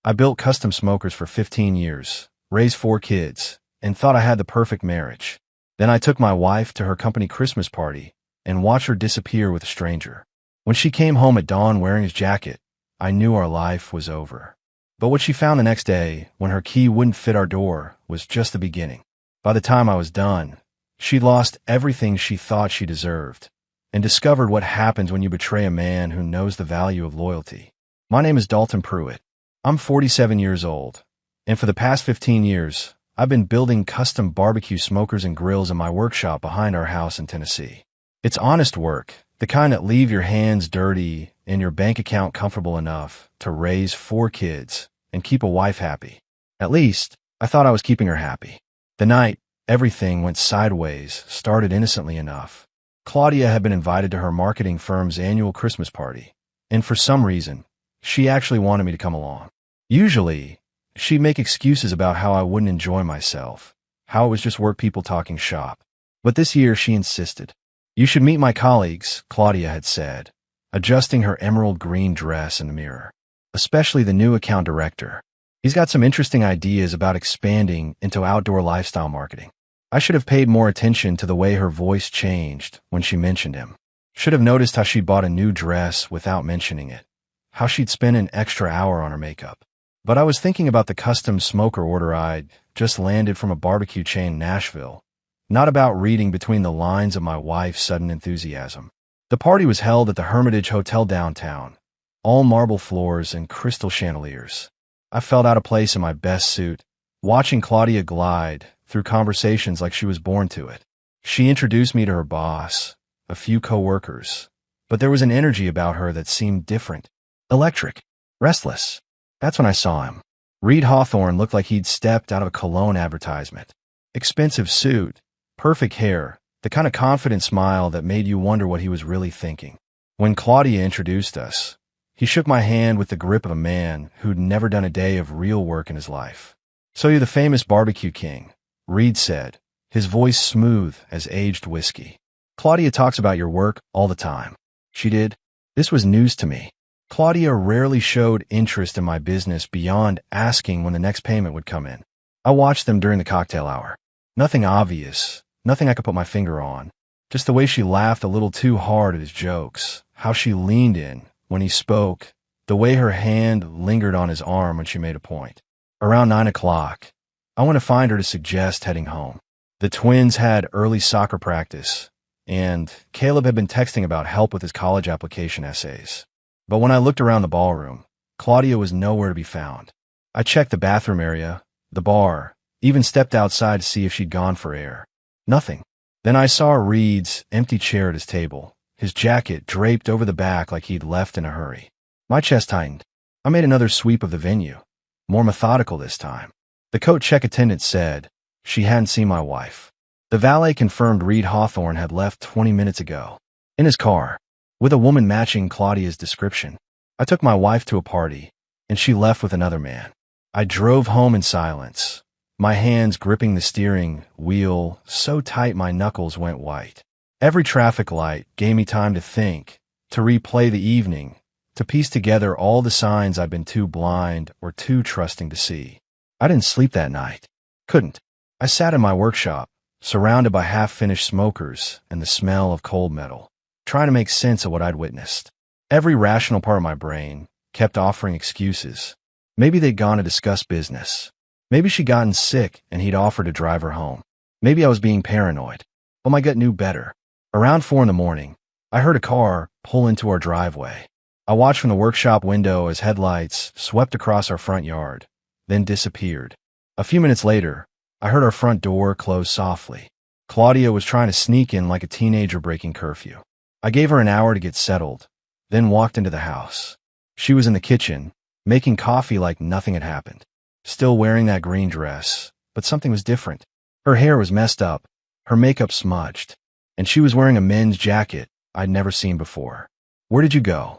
I built custom smokers for 15 years, raised 4 kids, and thought I had the perfect marriage. Then I took my wife to her company Christmas party and watched her disappear with a stranger. When she came home at dawn wearing his jacket, I knew our life was over. But what she found the next day, when her key wouldn't fit our door, was just the beginning. By the time I was done, she'd lost everything she thought she deserved, and discovered what happens when you betray a man who knows the value of loyalty. My name is Dalton Pruitt. I'm 47 years old, and for the past 15 years, I've been building custom barbecue smokers and grills in my workshop behind our house in Tennessee. It's honest work, the kind that leave your hands dirty and your bank account comfortable enough to raise 4 kids and keep a wife happy. At least, I thought I was keeping her happy. The night everything went sideways started innocently enough. Claudia had been invited to her marketing firm's annual Christmas party, and for some reason, she actually wanted me to come along. Usually, she'd make excuses about how I wouldn't enjoy myself, how it was just work people talking shop. But this year she insisted. "You should meet my colleagues," Claudia had said, adjusting her emerald green dress in the mirror. "Especially the new account director. He's got some interesting ideas about expanding into outdoor lifestyle marketing." I should have paid more attention to the way her voice changed when she mentioned him. Should have noticed how she'd bought a new dress without mentioning it, how she'd spent an extra hour on her makeup. But I was thinking about the custom smoker order I'd just landed from a barbecue chain in Nashville, not about reading between the lines of my wife's sudden enthusiasm. The party was held at the Hermitage Hotel downtown, all marble floors and crystal chandeliers. I felt out of place in my best suit, watching Claudia glide through conversations like she was born to it. She introduced me to her boss, a few co-workers, but there was an energy about her that seemed different, electric, restless. That's when I saw him. Reed Hawthorne looked like he'd stepped out of a cologne advertisement. Expensive suit, perfect hair, the kind of confident smile that made you wonder what he was really thinking. When Claudia introduced us, he shook my hand with the grip of a man who'd never done a day of real work in his life. "So you're the famous barbecue king," Reed said, his voice smooth as aged whiskey. "Claudia talks about your work all the time." She did. This was news to me. Claudia rarely showed interest in my business beyond asking when the next payment would come in. I watched them during the cocktail hour. Nothing obvious, nothing I could put my finger on. Just the way she laughed a little too hard at his jokes, how she leaned in when he spoke, the way her hand lingered on his arm when she made a point. Around 9 o'clock, I went to find her to suggest heading home. The twins had early soccer practice, and Caleb had been texting about help with his college application essays. But when I looked around the ballroom, Claudia was nowhere to be found. I checked the bathroom area, the bar, even stepped outside to see if she'd gone for air. Nothing. Then I saw Reed's empty chair at his table, his jacket draped over the back like he'd left in a hurry. My chest tightened. I made another sweep of the venue, more methodical this time. The coat check attendant said she hadn't seen my wife. The valet confirmed Reed Hawthorne had left 20 minutes ago, in his car, with a woman matching Claudia's description. I took my wife to a party, and she left with another man. I drove home in silence, my hands gripping the steering wheel so tight my knuckles went white. Every traffic light gave me time to think, to replay the evening, to piece together all the signs I'd been too blind or too trusting to see. I didn't sleep that night. Couldn't. I sat in my workshop, surrounded by half-finished smokers and the smell of cold metal, trying to make sense of what I'd witnessed. Every rational part of my brain kept offering excuses. Maybe they'd gone to discuss business. Maybe she'd gotten sick and he'd offered to drive her home. Maybe I was being paranoid. But my gut knew better. Around 4 in the morning, I heard a car pull into our driveway. I watched from the workshop window as headlights swept across our front yard, then disappeared. A few minutes later, I heard our front door close softly. Claudia was trying to sneak in like a teenager breaking curfew. I gave her an hour to get settled, then walked into the house. She was in the kitchen, making coffee like nothing had happened. Still wearing that green dress, but something was different. Her hair was messed up, her makeup smudged, and she was wearing a men's jacket I'd never seen before. "Where did you go?"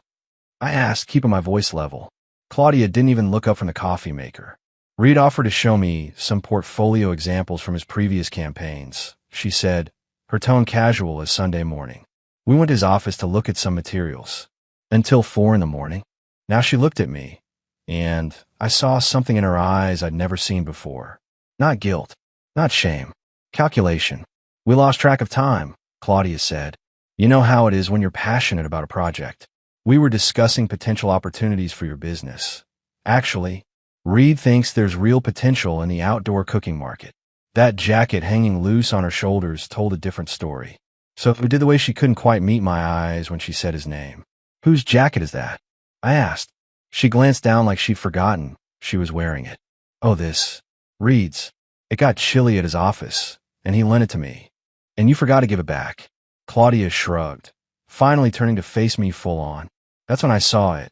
I asked, keeping my voice level. Claudia didn't even look up from the coffee maker. Reed offered to show me some portfolio examples from his previous campaigns, she said, her tone casual as Sunday morning. We went to his office to look at some materials. Until 4 in the morning. Now she looked at me, and I saw something in her eyes I'd never seen before. Not guilt, not shame, calculation. We lost track of time, Claudia said. You know how it is when you're passionate about a project. We were discussing potential opportunities for your business. Actually, Reed thinks there's real potential in the outdoor cooking market. That jacket hanging loose on her shoulders told a different story. So it did the way she couldn't quite meet my eyes when she said his name. Whose jacket is that? I asked. She glanced down like she'd forgotten she was wearing it. Oh, this. Reed's. It got chilly at his office, and he lent it to me. And you forgot to give it back. Claudia shrugged, finally turning to face me full on. That's when I saw it.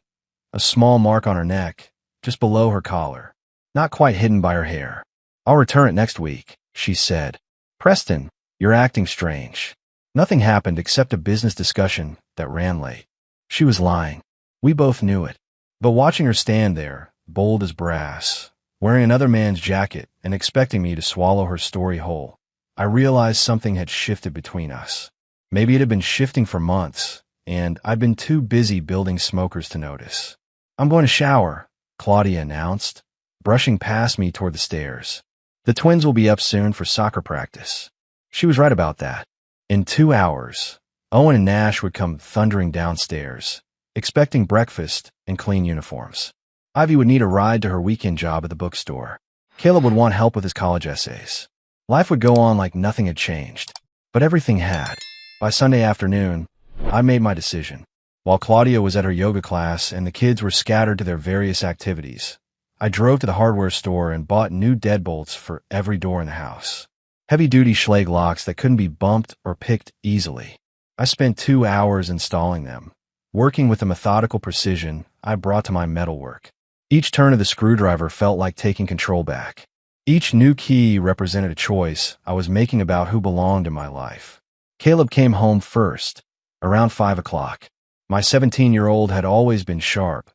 A small mark on her neck, just below her collar, not quite hidden by her hair. I'll return it next week, she said. Preston, you're acting strange. Nothing happened except a business discussion that ran late. She was lying. We both knew it. But watching her stand there, bold as brass, wearing another man's jacket and expecting me to swallow her story whole, I realized something had shifted between us. Maybe it had been shifting for months, and I'd been too busy building smokers to notice. I'm going to shower, Claudia announced, brushing past me toward the stairs. The twins will be up soon for soccer practice. She was right about that. In 2 hours, Owen and Nash would come thundering downstairs, expecting breakfast and clean uniforms. Ivy would need a ride to her weekend job at the bookstore. Caleb would want help with his college essays. Life would go on like nothing had changed, but everything had. By Sunday afternoon, I made my decision. While Claudia was at her yoga class and the kids were scattered to their various activities, I drove to the hardware store and bought new deadbolts for every door in the house. Heavy-duty Schlage locks that couldn't be bumped or picked easily. I spent 2 hours installing them, working with the methodical precision I brought to my metalwork. Each turn of the screwdriver felt like taking control back. Each new key represented a choice I was making about who belonged in my life. Caleb came home first, around 5 o'clock. My 17-year-old had always been sharp,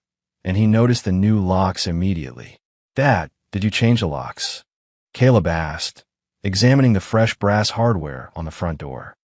and he noticed the new locks immediately. Dad, did you change the locks? Caleb asked, examining the fresh brass hardware on the front door.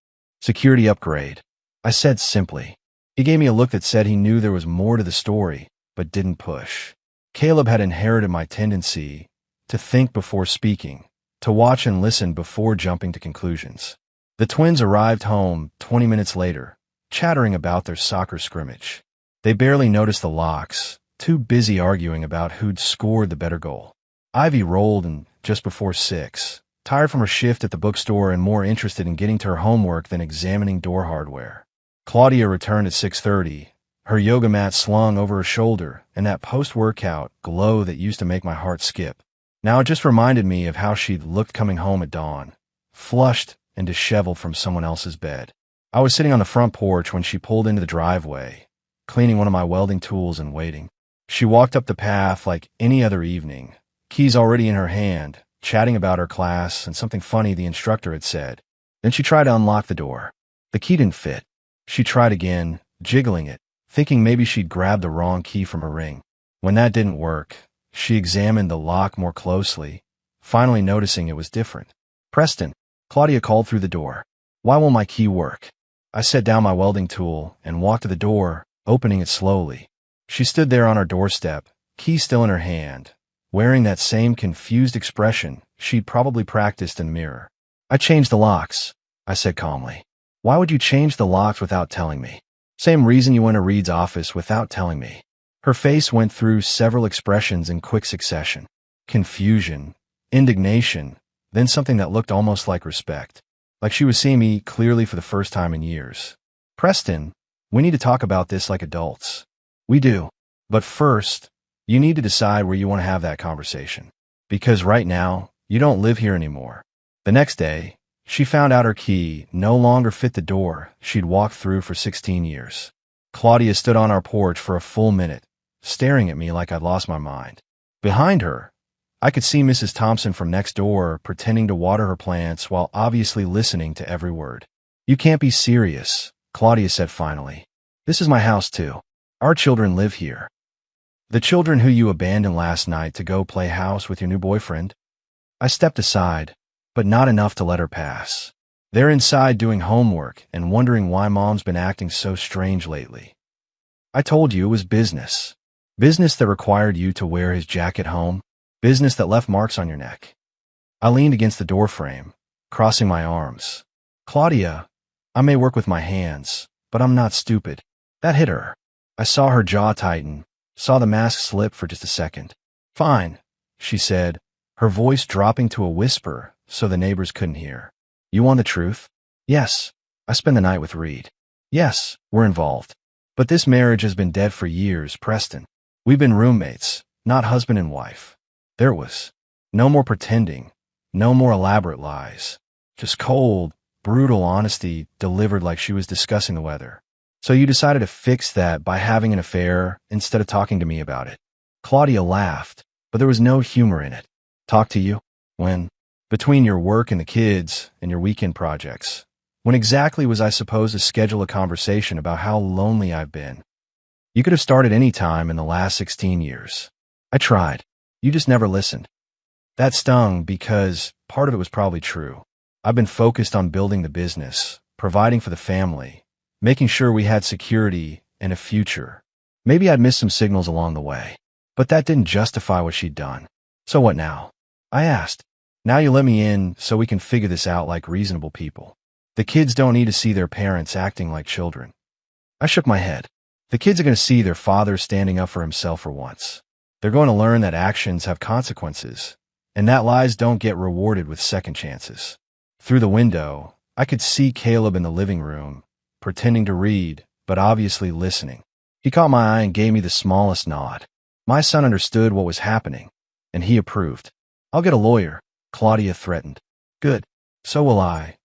Security upgrade, I said simply. He gave me a look that said he knew there was more to the story, but didn't push. Caleb had inherited my tendency to think before speaking, to watch and listen before jumping to conclusions. The twins arrived home 20 minutes later, chattering about their soccer scrimmage. They barely noticed the locks, too busy arguing about who'd scored the better goal. Ivy rolled in just before 6, tired from her shift at the bookstore and more interested in getting to her homework than examining door hardware. Claudia returned at 6:30, her yoga mat slung over her shoulder and that post-workout glow that used to make my heart skip. Now it just reminded me of how she'd looked coming home at dawn, flushed and disheveled from someone else's bed. I was sitting on the front porch when she pulled into the driveway, cleaning one of my welding tools and waiting. She walked up the path like any other evening, keys already in her hand, chatting about her class and something funny the instructor had said. Then she tried to unlock the door. The key didn't fit. She tried again, jiggling it, thinking maybe she'd grabbed the wrong key from her ring. When that didn't work, she examined the lock more closely, finally noticing it was different. Preston, Claudia called through the door. Why won't my key work? I set down my welding tool and walked to the door, opening it slowly. She stood there on our doorstep, key still in her hand, wearing that same confused expression she'd probably practiced in the mirror. I changed the locks, I said calmly. Why would you change the locks without telling me? Same reason you went to Reed's office without telling me. Her face went through several expressions in quick succession. Confusion, indignation, then something that looked almost like respect. Like she was seeing me clearly for the first time in years. Preston, we need to talk about this like adults. We do. But first, you need to decide where you want to have that conversation. Because right now, you don't live here anymore. The next day, she found out her key no longer fit the door she'd walked through for 16 years. Claudia stood on our porch for a full minute, staring at me like I'd lost my mind. Behind her, I could see Mrs. Thompson from next door pretending to water her plants while obviously listening to every word. You can't be serious, Claudia said finally. This is my house too. Our children live here. The children who you abandoned last night to go play house with your new boyfriend? I stepped aside, but not enough to let her pass. They're inside doing homework and wondering why Mom's been acting so strange lately. I told you it was business. Business that required you to wear his jacket home? Business that left marks on your neck? I leaned against the doorframe, crossing my arms. Claudia, I may work with my hands, but I'm not stupid. That hit her. I saw her jaw tighten, saw the mask slip for just a second. Fine, she said, her voice dropping to a whisper so the neighbors couldn't hear. You want the truth? Yes. I spent the night with Reed. Yes, we're involved. But this marriage has been dead for years, Preston. We've been roommates, not husband and wife. There was no more pretending, no more elaborate lies. Just cold, brutal honesty delivered like she was discussing the weather. So you decided to fix that by having an affair instead of talking to me about it. Claudia laughed, but there was no humor in it. Talk to you? When? Between your work and the kids and your weekend projects. When exactly was I supposed to schedule a conversation about how lonely I've been? You could have started any time in the last 16 years. I tried. You just never listened. That stung because part of it was probably true. I've been focused on building the business, providing for the family, making sure we had security and a future. Maybe I'd missed some signals along the way, but that didn't justify what she'd done. So what now? I asked. Now you let me in so we can figure this out like reasonable people. The kids don't need to see their parents acting like children. I shook my head. The kids are going to see their father standing up for himself for once. They're going to learn that actions have consequences, and that lies don't get rewarded with second chances. Through the window, I could see Caleb in the living room, pretending to read, but obviously listening. He caught my eye and gave me the smallest nod. My son understood what was happening, and he approved. I'll get a lawyer, Claudia threatened. Good. So will I.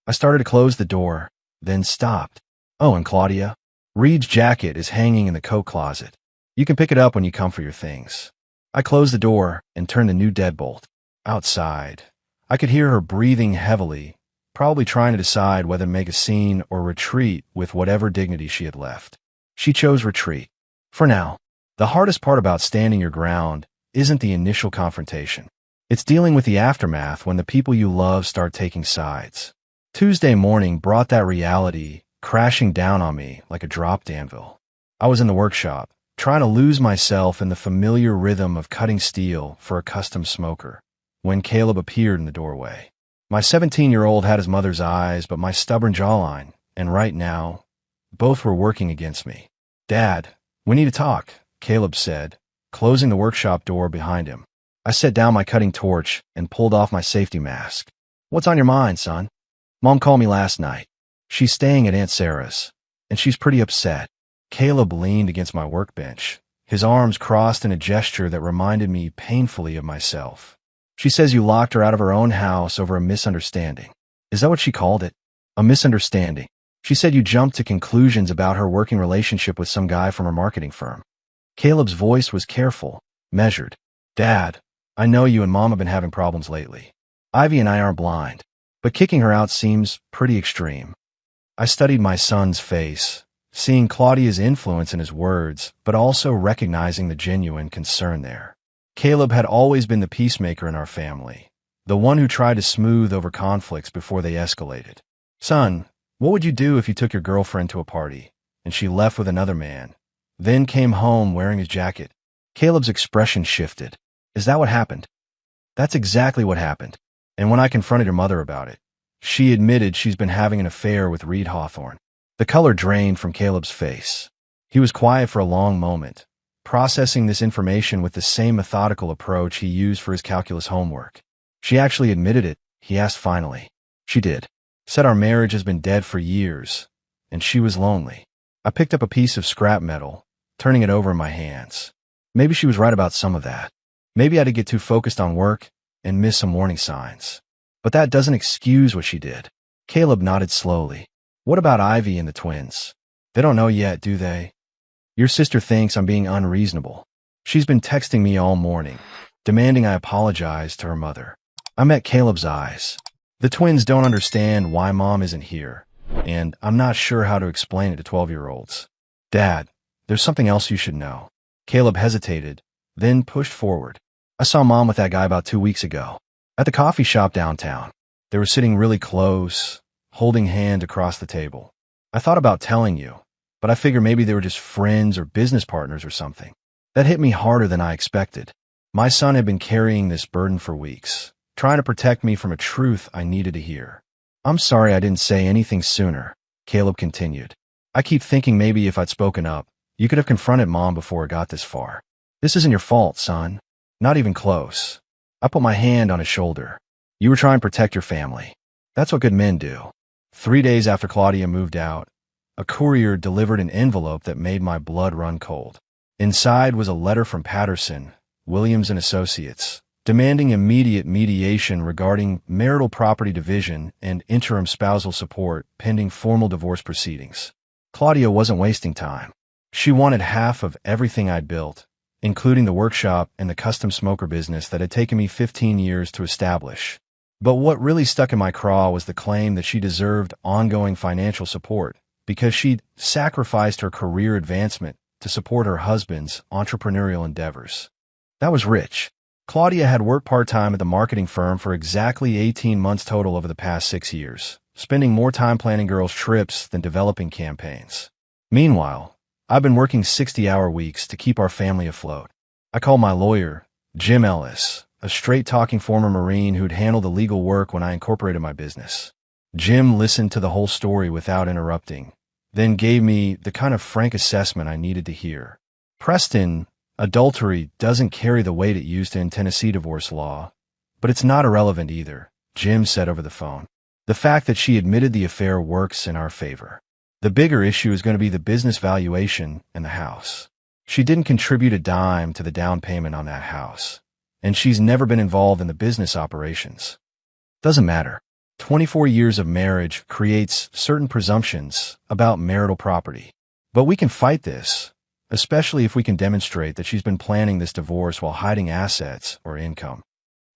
I started to close the door, then stopped. Oh, and Claudia, Reed's jacket is hanging in the coat closet. You can pick it up when you come for your things. I closed the door and turned the new deadbolt. Outside, I could hear her breathing heavily, probably trying to decide whether to make a scene or retreat with whatever dignity she had left. She chose retreat. For now. The hardest part about standing your ground isn't the initial confrontation. It's dealing with the aftermath when the people you love start taking sides. Tuesday morning brought that reality crashing down on me like a dropped anvil. I was in the workshop, trying to lose myself in the familiar rhythm of cutting steel for a custom smoker, when Caleb appeared in the doorway. My 17-year-old had his mother's eyes, but my stubborn jawline, and right now, both were working against me. Dad, we need to talk, Caleb said, closing the workshop door behind him. I set down my cutting torch and pulled off my safety mask. What's on your mind, son? Mom called me last night. She's staying at Aunt Sarah's, and she's pretty upset. Caleb leaned against my workbench, his arms crossed in a gesture that reminded me painfully of myself. She says you locked her out of her own house over a misunderstanding. Is that what she called it? A misunderstanding. She said you jumped to conclusions about her working relationship with some guy from her marketing firm. Caleb's voice was careful, measured. Dad, I know you and Mom have been having problems lately. Ivy and I aren't blind, but kicking her out seems pretty extreme. I studied my son's face, seeing Claudia's influence in his words, but also recognizing the genuine concern there. Caleb had always been the peacemaker in our family, the one who tried to smooth over conflicts before they escalated. Son, what would you do if you took your girlfriend to a party, and she left with another man, then came home wearing his jacket? Caleb's expression shifted. Is that what happened? That's exactly what happened. And when I confronted your mother about it, she admitted she's been having an affair with Reed Hawthorne. The color drained from Caleb's face. He was quiet for a long moment, processing this information with the same methodical approach he used for his calculus homework. She actually admitted it, he asked finally. She did. Said our marriage has been dead for years, and she was lonely. I picked up a piece of scrap metal, turning it over in my hands. Maybe she was right about some of that. Maybe I did get too focused on work and miss some warning signs. But that doesn't excuse what she did. Caleb nodded slowly. What about Ivy and the twins? They don't know yet, do they? Your sister thinks I'm being unreasonable. She's been texting me all morning, demanding I apologize to her mother. I met Caleb's eyes. The twins don't understand why Mom isn't here, and I'm not sure how to explain it to 12-year-olds. Dad, there's something else you should know. Caleb hesitated, then pushed forward. I saw Mom with that guy about 2 weeks ago. At the coffee shop downtown. They were sitting really close, holding hand across the table. I thought about telling you, but I figured maybe they were just friends or business partners or something. That hit me harder than I expected. My son had been carrying this burden for weeks, trying to protect me from a truth I needed to hear. I'm sorry I didn't say anything sooner, Caleb continued. I keep thinking maybe if I'd spoken up, you could have confronted Mom before it got this far. This isn't your fault, son. Not even close. I put my hand on his shoulder. You were trying to protect your family. That's what good men do. 3 days after Claudia moved out, a courier delivered an envelope that made my blood run cold. Inside was a letter from Patterson, Williams & Associates, demanding immediate mediation regarding marital property division and interim spousal support pending formal divorce proceedings. Claudia wasn't wasting time. She wanted half of everything I'd built, including the workshop and the custom smoker business that had taken me 15 years to establish. But what really stuck in my craw was the claim that she deserved ongoing financial support because she'd sacrificed her career advancement to support her husband's entrepreneurial endeavors. That was rich. Claudia had worked part-time at the marketing firm for exactly 18 months total over the past 6 years, spending more time planning girls' trips than developing campaigns. Meanwhile, I've been working 60-hour weeks to keep our family afloat. I called my lawyer, Jim Ellis, a straight-talking former Marine who'd handled the legal work when I incorporated my business. Jim listened to the whole story without interrupting, then gave me the kind of frank assessment I needed to hear. Preston, adultery doesn't carry the weight it used to in Tennessee divorce law, but it's not irrelevant either, Jim said over the phone. The fact that she admitted the affair works in our favor. The bigger issue is going to be the business valuation and the house. She didn't contribute a dime to the down payment on that house, and she's never been involved in the business operations. Doesn't matter. 24 years of marriage creates certain presumptions about marital property. But we can fight this, especially if we can demonstrate that she's been planning this divorce while hiding assets or income.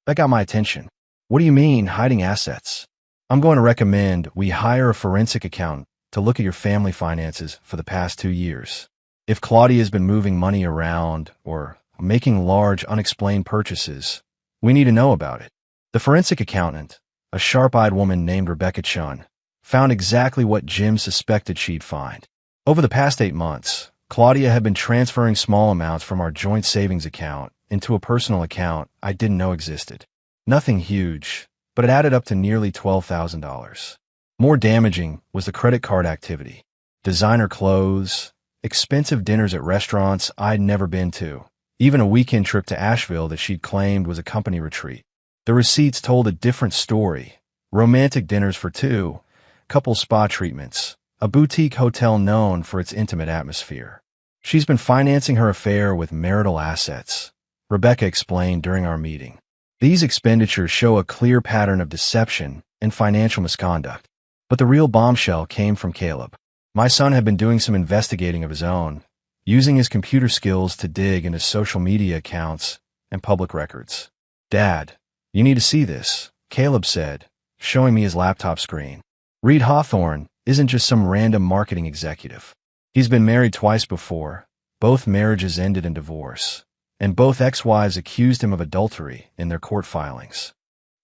That got my attention. What do you mean, hiding assets? I'm going to recommend we hire a forensic accountant to look at your family finances for the past 2 years. If Claudia's been moving money around or making large unexplained purchases, we need to know about it. The forensic accountant, a sharp-eyed woman named Rebecca Chun, found exactly what Jim suspected she'd find. Over the past 8 months, Claudia had been transferring small amounts from our joint savings account into a personal account I didn't know existed. Nothing huge, but it added up to nearly $12,000. More damaging was the credit card activity. Designer clothes, expensive dinners at restaurants I'd never been to, even a weekend trip to Asheville that she'd claimed was a company retreat. The receipts told a different story. Romantic dinners for two, couple spa treatments, a boutique hotel known for its intimate atmosphere. She's been financing her affair with marital assets, Rebecca explained during our meeting. These expenditures show a clear pattern of deception and financial misconduct. But the real bombshell came from Caleb. My son had been doing some investigating of his own, using his computer skills to dig into social media accounts and public records. Dad, you need to see this, Caleb said, showing me his laptop screen. Reed Hawthorne isn't just some random marketing executive. He's been married twice before. Both marriages ended in divorce, and both ex-wives accused him of adultery in their court filings.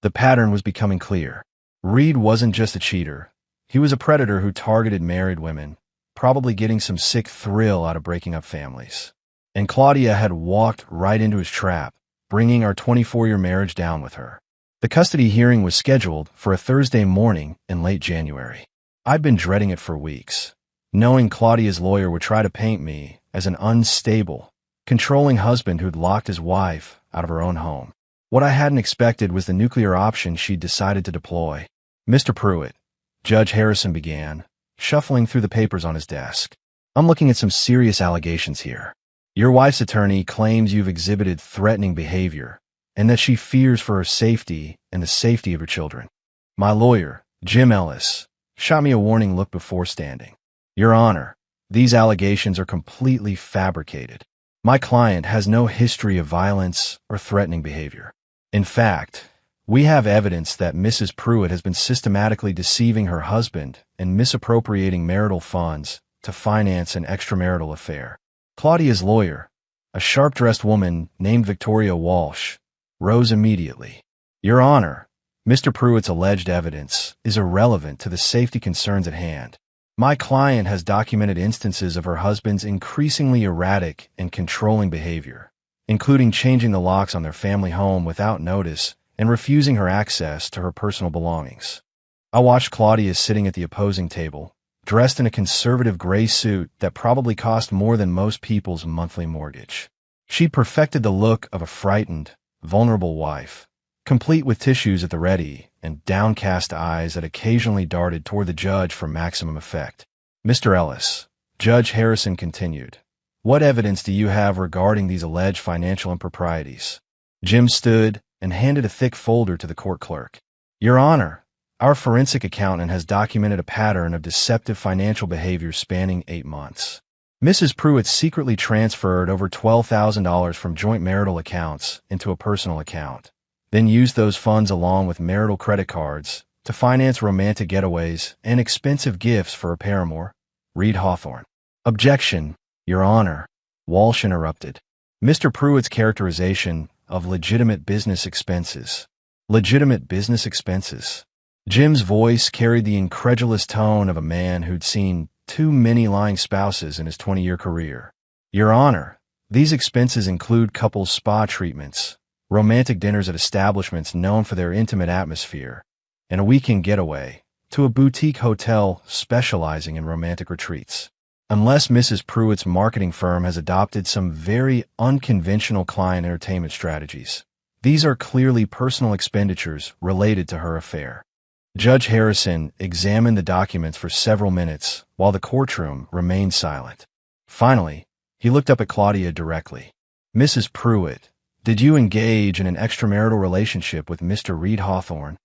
The pattern was becoming clear. Reed wasn't just a cheater. He was a predator who targeted married women, probably getting some sick thrill out of breaking up families. And Claudia had walked right into his trap, bringing our 24-year marriage down with her. The custody hearing was scheduled for a Thursday morning in late January. I'd been dreading it for weeks, knowing Claudia's lawyer would try to paint me as an unstable, controlling husband who'd locked his wife out of her own home. What I hadn't expected was the nuclear option she'd decided to deploy. Mr. Pruitt, Judge Harrison began, shuffling through the papers on his desk. I'm looking at some serious allegations here. Your wife's attorney claims you've exhibited threatening behavior and that she fears for her safety and the safety of her children. My lawyer, Jim Ellis, shot me a warning look before standing. Your Honor, these allegations are completely fabricated. My client has no history of violence or threatening behavior. In fact, we have evidence that Mrs. Pruitt has been systematically deceiving her husband and misappropriating marital funds to finance an extramarital affair. Claudia's lawyer, a sharp-dressed woman named Victoria Walsh, rose immediately. Your Honor, Mr. Pruitt's alleged evidence is irrelevant to the safety concerns at hand. My client has documented instances of her husband's increasingly erratic and controlling behavior, including changing the locks on their family home without notice and refusing her access to her personal belongings. I watched Claudia sitting at the opposing table, dressed in a conservative gray suit that probably cost more than most people's monthly mortgage. She perfected the look of a frightened, vulnerable wife, complete with tissues at the ready and downcast eyes that occasionally darted toward the judge for maximum effect. "Mr. Ellis," Judge Harrison continued, "what evidence do you have regarding these alleged financial improprieties?" Jim stood and handed a thick folder to the court clerk. "Your Honor, our forensic accountant has documented a pattern of deceptive financial behavior spanning 8 months. Mrs. Pruitt secretly transferred over $12,000 from joint marital accounts into a personal account, then used those funds along with marital credit cards to finance romantic getaways and expensive gifts for a paramour, Reed Hawthorne." "Objection, Your Honor," Walsh interrupted. "Mr. Pruitt's characterization of legitimate business expenses." "Legitimate business expenses?" Jim's voice carried the incredulous tone of a man who'd seen too many lying spouses in his 20-year career. "Your Honor, these expenses include couples' spa treatments, romantic dinners at establishments known for their intimate atmosphere, and a weekend getaway to a boutique hotel specializing in romantic retreats. Unless Mrs. Pruitt's marketing firm has adopted some very unconventional client entertainment strategies, these are clearly personal expenditures related to her affair." Judge Harrison examined the documents for several minutes while the courtroom remained silent. Finally, he looked up at Claudia directly. "Mrs. Pruitt, did you engage in an extramarital relationship with Mr. Reed Hawthorne?"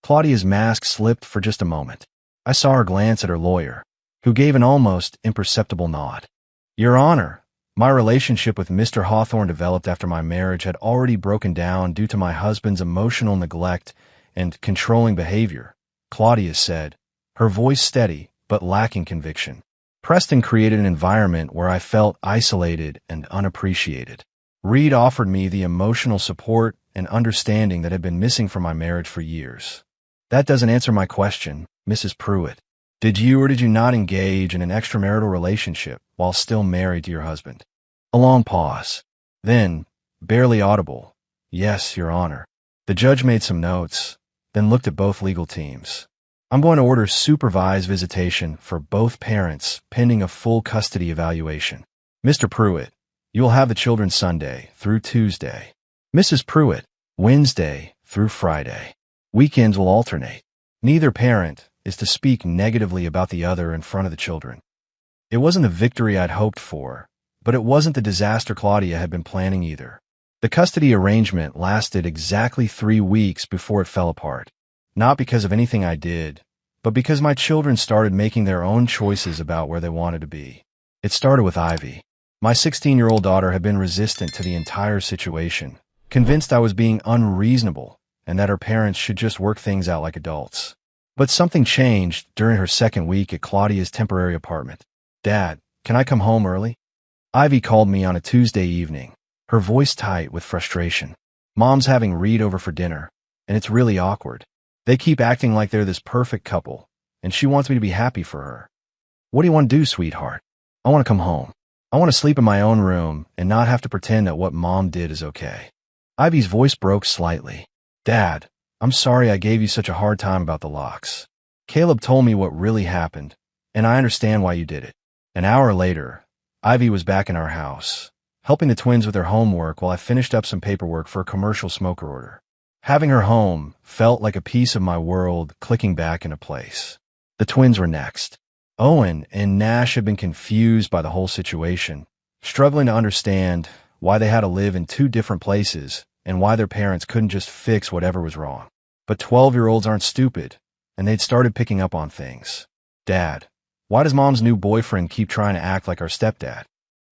Claudia's mask slipped for just a moment. I saw her glance at her lawyer, who gave an almost imperceptible nod. "Your Honor, my relationship with Mr. Hawthorne developed after my marriage had already broken down due to my husband's emotional neglect and controlling behavior," Claudia said, her voice steady but lacking conviction. "Preston created an environment where I felt isolated and unappreciated. Reed offered me the emotional support and understanding that had been missing from my marriage for years." "That doesn't answer my question, Mrs. Pruitt. Did you or did you not engage in an extramarital relationship while still married to your husband?" A long pause. Then, barely audible, "Yes, Your Honor." The judge made some notes, then looked at both legal teams. "I'm going to order supervised visitation for both parents pending a full custody evaluation. Mr. Pruitt, you will have the children Sunday through Tuesday. Mrs. Pruitt, Wednesday through Friday. Weekends will alternate. Neither parent is to speak negatively about the other in front of the children." It wasn't the victory I'd hoped for, but it wasn't the disaster Claudia had been planning either. The custody arrangement lasted exactly 3 weeks before it fell apart. Not because of anything I did, but because my children started making their own choices about where they wanted to be. It started with Ivy. My 16-year-old daughter had been resistant to the entire situation, convinced I was being unreasonable and that her parents should just work things out like adults. But something changed during her second week at Claudia's temporary apartment. "Dad, can I come home early?" Ivy called me on a Tuesday evening, her voice tight with frustration. "Mom's having Reed over for dinner, and it's really awkward. They keep acting like they're this perfect couple, and she wants me to be happy for her." "What do you want to do, sweetheart?" "I want to come home. I want to sleep in my own room and not have to pretend that what Mom did is okay." Ivy's voice broke slightly. "Dad, I'm sorry I gave you such a hard time about the locks. Caleb told me what really happened, and I understand why you did it." An hour later, Ivy was back in our house, helping the twins with their homework while I finished up some paperwork for a commercial smoker order. Having her home felt like a piece of my world clicking back into place. The twins were next. Owen and Nash had been confused by the whole situation, struggling to understand why they had to live in 2 different places and why their parents couldn't just fix whatever was wrong. But 12-year-olds aren't stupid, and they'd started picking up on things. "Dad, why does Mom's new boyfriend keep trying to act like our stepdad?"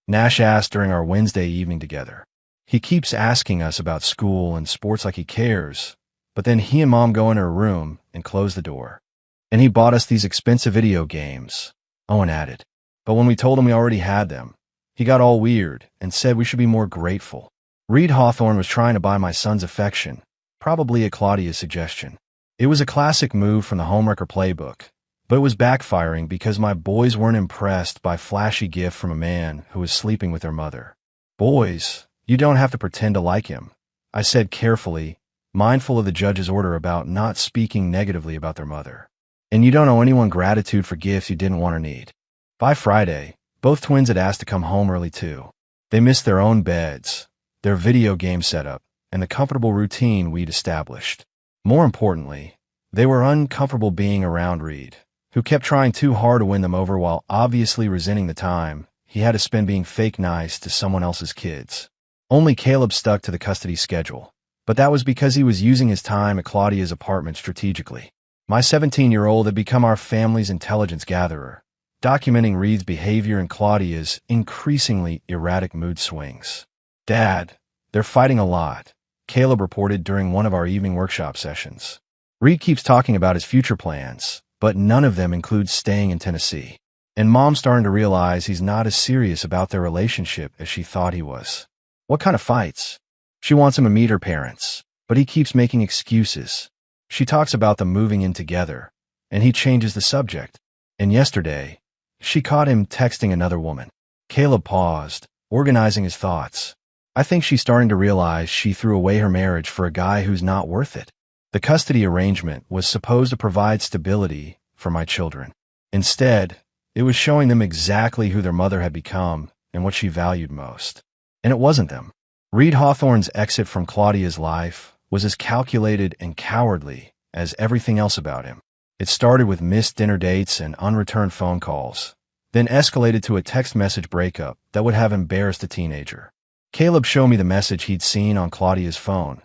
Nash asked during our Wednesday evening together. "He keeps asking us about school and sports like he cares, but then he and Mom go in her room and close the door. And he bought us these expensive video games," Owen added. "But when we told him we already had them, he got all weird and said we should be more grateful. Reed Hawthorne was trying to buy my son's affection, probably at Claudia's suggestion. It was a classic move from the homewrecker playbook, But it was backfiring because my boys weren't impressed by flashy gift from a man who was sleeping with their mother. Boys, you don't have to pretend to like him, I said carefully, mindful of the judge's order about not speaking negatively about their mother. And you don't owe anyone gratitude for gifts you didn't want or need. By Friday, both twins had asked to come home early too. They missed their own beds, their video game setup, and the comfortable routine we'd established. More importantly, they were uncomfortable being around Reed, who kept trying too hard to win them over while obviously resenting the time he had to spend being fake nice to someone else's kids. Only Caleb stuck to the custody schedule, but that was because he was using his time at Claudia's apartment strategically. My 17-year-old had become our family's intelligence gatherer, documenting Reed's behavior and Claudia's increasingly erratic mood swings. "Dad, they're fighting a lot," Caleb reported during one of our evening workshop sessions. "Reed keeps talking about his future plans, but none of them include staying in Tennessee. And Mom's starting to realize he's not as serious about their relationship as she thought he was." "What kind of fights?" "She wants him to meet her parents, but he keeps making excuses. She talks about them moving in together, and he changes the subject. And yesterday, she caught him texting another woman." Caleb paused, organizing his thoughts. "I think she's starting to realize she threw away her marriage for a guy who's not worth it." The custody arrangement was supposed to provide stability for my children. Instead, it was showing them exactly who their mother had become and what she valued most. And it wasn't them. Reed Hawthorne's exit from Claudia's life was as calculated and cowardly as everything else about him. It started with missed dinner dates and unreturned phone calls, then escalated to a text message breakup that would have embarrassed a teenager. Caleb showed me the message he'd seen on Claudia's phone.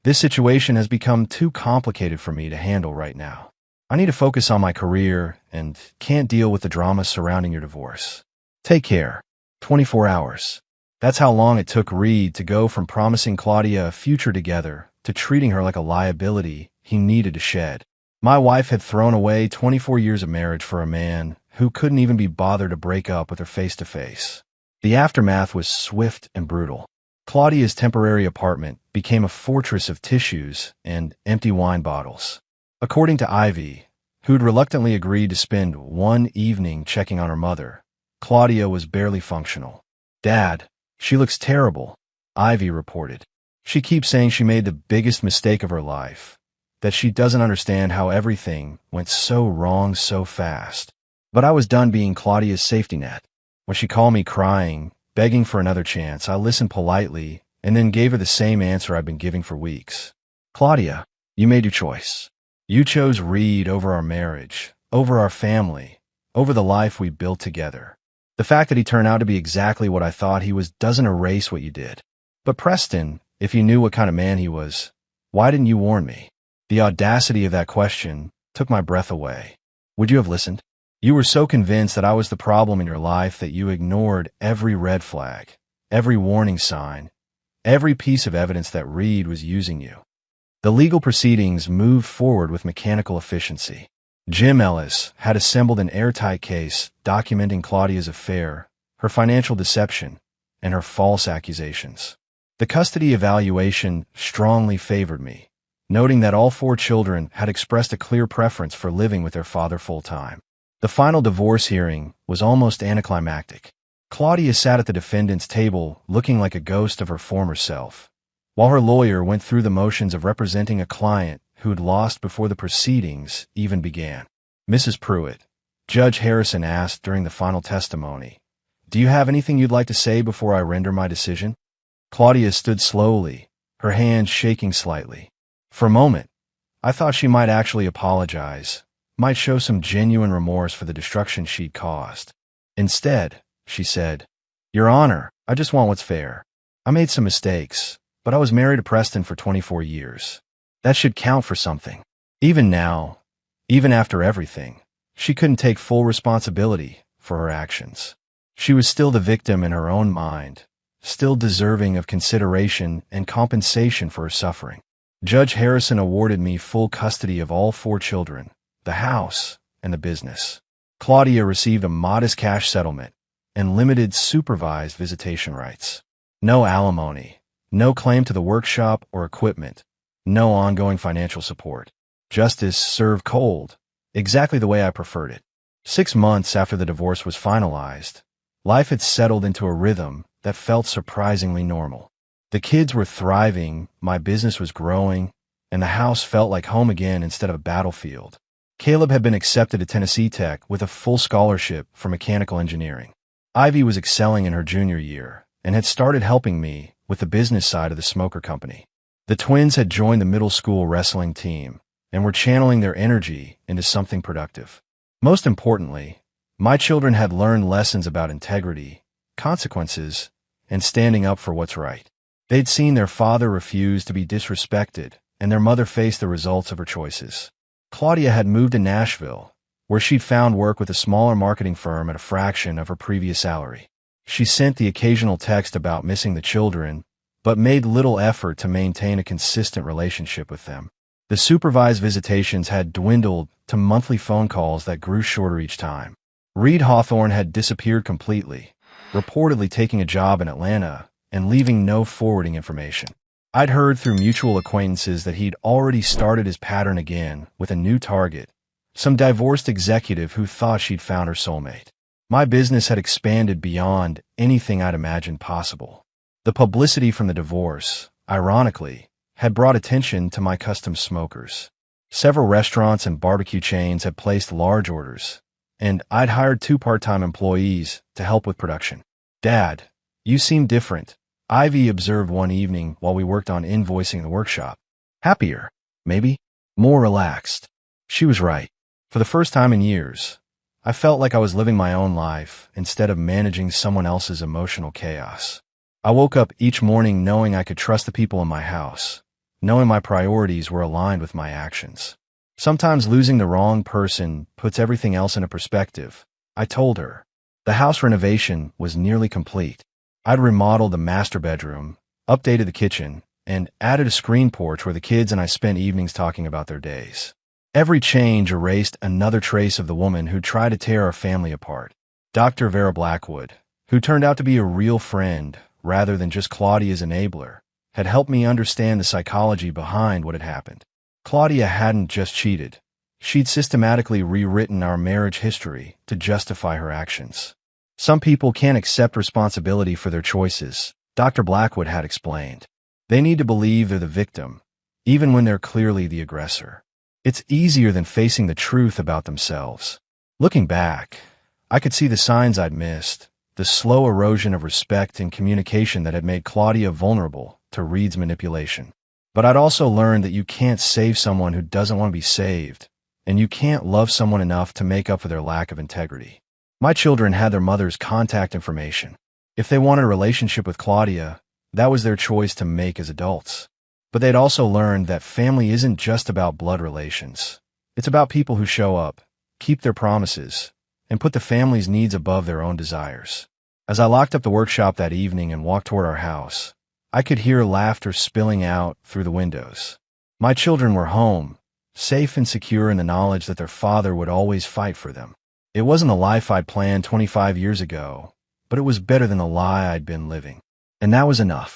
"This situation has become too complicated for me to handle right now. I need to focus on my career and can't deal with the drama surrounding your divorce. Take care." 24 hours. That's how long it took Reed to go from promising Claudia a future together to treating her like a liability he needed to shed. My wife had thrown away 24 years of marriage for a man who couldn't even be bothered to break up with her face-to-face. The aftermath was swift and brutal. Claudia's temporary apartment became a fortress of tissues and empty wine bottles. According to Ivy, who'd reluctantly agreed to spend one evening checking on her mother, Claudia was barely functional. "Dad, she looks terrible," Ivy reported. "She keeps saying she made the biggest mistake of her life, that she doesn't understand how everything went so wrong so fast. But I was done being Claudia's safety net. When she called me crying, begging for another chance, I listened politely and then gave her the same answer I've been giving for weeks. Claudia, you made your choice. You chose Reed over our marriage, over our family, over the life we built together. The fact that he turned out to be exactly what I thought he was doesn't erase what you did. But Preston, if you knew what kind of man he was, why didn't you warn me?" The audacity of that question took my breath away. "Would you have listened? You were so convinced that I was the problem in your life that you ignored every red flag, every warning sign, every piece of evidence that Reed was using you." The legal proceedings moved forward with mechanical efficiency. Jim Ellis had assembled an airtight case documenting Claudia's affair, her financial deception, and her false accusations. The custody evaluation strongly favored me, noting that all 4 children had expressed a clear preference for living with their father full-time. The final divorce hearing was almost anticlimactic. Claudia sat at the defendant's table looking like a ghost of her former self, while her lawyer went through the motions of representing a client who had lost before the proceedings even began. "Mrs. Pruitt," Judge Harrison asked during the final testimony, "do you have anything you'd like to say before I render my decision?" Claudia stood slowly, her hands shaking slightly. For a moment, I thought she might actually apologize, might show some genuine remorse for the destruction she'd caused. Instead, she said, "Your Honor, I just want what's fair. I made some mistakes, but I was married to Preston for 24 years. That should count for something." Even now, even after everything, she couldn't take full responsibility for her actions. She was still the victim in her own mind, still deserving of consideration and compensation for her suffering. Judge Harrison awarded me full custody of all 4 children, the house, and the business. Claudia received a modest cash settlement and limited supervised visitation rights. No alimony, no claim to the workshop or equipment, no ongoing financial support. Justice served cold. exactly the way I preferred it. 6 months after the divorce was finalized, life had settled into a rhythm that felt surprisingly normal. The kids were thriving, my business was growing, and the house felt like home again instead of a battlefield. Caleb had been accepted at Tennessee Tech with a full scholarship for mechanical engineering. Ivy was excelling in her junior year and had started helping me with the business side of the smoker company. The twins had joined the middle school wrestling team and were channeling their energy into something productive. Most importantly, my children had learned lessons about integrity, consequences, and standing up for what's right. They'd seen their father refuse to be disrespected, and their mother face the results of her choices. Claudia had moved to Nashville, where she'd found work with a smaller marketing firm at a fraction of her previous salary. She sent the occasional text about missing the children, but made little effort to maintain a consistent relationship with them. The supervised visitations had dwindled to monthly phone calls that grew shorter each time. Reed Hawthorne had disappeared completely, reportedly taking a job in Atlanta and leaving no forwarding information. I'd heard through mutual acquaintances that he'd already started his pattern again with a new target, some divorced executive who thought she'd found her soulmate. My business had expanded beyond anything I'd imagined possible. The publicity from the divorce, ironically, had brought attention to my custom smokers. Several restaurants and barbecue chains had placed large orders, and I'd hired 2 part-time employees to help with production. "Dad, you seem different," Ivy observed one evening while we worked on invoicing the workshop. "Happier, maybe? More relaxed." She was right. For the first time in years, I felt like I was living my own life instead of managing someone else's emotional chaos. I woke up each morning knowing I could trust the people in my house, knowing my priorities were aligned with my actions. "Sometimes losing the wrong person puts everything else into perspective," I told her. The house renovation was nearly complete. I'd remodeled the master bedroom, updated the kitchen, and added a screen porch where the kids and I spent evenings talking about their days. Every change erased another trace of the woman who tried to tear our family apart. Dr. Vera Blackwood, who turned out to be a real friend rather than just Claudia's enabler, had helped me understand the psychology behind what had happened. Claudia hadn't just cheated. She'd systematically rewritten our marriage history to justify her actions. "Some people can't accept responsibility for their choices," Dr. Blackwood had explained. "They need to believe they're the victim, even when they're clearly the aggressor. It's easier than facing the truth about themselves." Looking back, I could see the signs I'd missed, the slow erosion of respect and communication that had made Claudia vulnerable to Reed's manipulation. But I'd also learned that you can't save someone who doesn't want to be saved, and you can't love someone enough to make up for their lack of integrity. My children had their mother's contact information. If they wanted a relationship with Claudia, that was their choice to make as adults. But they'd also learned that family isn't just about blood relations. It's about people who show up, keep their promises, and put the family's needs above their own desires. As I locked up the workshop that evening and walked toward our house, I could hear laughter spilling out through the windows. My children were home, safe and secure in the knowledge that their father would always fight for them. It wasn't the life I'd planned 25 years ago, but it was better than the lie I'd been living. And that was enough.